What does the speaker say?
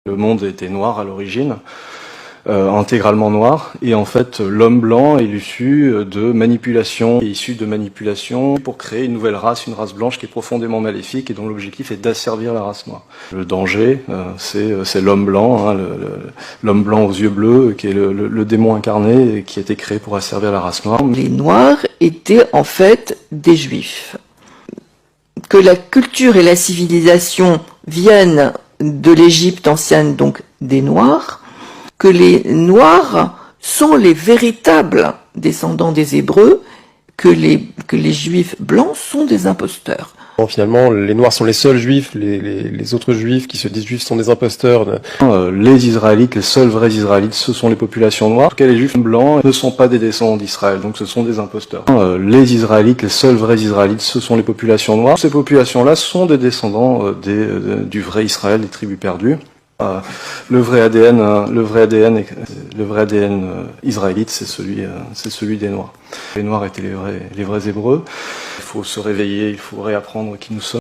Le monde était noir à l'origine, intégralement noir, et en fait l'homme blanc est issu de manipulation, pour créer une nouvelle race, une race blanche qui est profondément maléfique et dont l'objectif est d'asservir la race noire. Le danger, c'est l'homme blanc, hein, l'homme blanc aux yeux bleus, qui est le démon incarné et qui a été créé pour asservir la race noire. Les Noirs étaient en fait des Juifs. Que la culture et la civilisation viennent de l'Égypte ancienne, donc des Noirs, que les Noirs sont les véritables descendants des Hébreux, que les Juifs blancs sont des imposteurs. Bon, finalement, les Noirs sont les seuls Juifs, les autres Juifs qui se disent Juifs sont des imposteurs. Les Israélites, les seuls vrais Israélites, ce sont les populations noires. En tout cas, les Juifs blancs ne sont pas des descendants d'Israël, donc ce sont des imposteurs. Les Israélites, les seuls vrais Israélites, ce sont les populations noires. Ces populations-là sont des descendants du vrai Israël, des tribus perdues. Le vrai ADN israélite, c'est celui des Noirs. Les Noirs étaient les vrais Hébreux. Il faut se réveiller, il faut réapprendre qui nous sommes.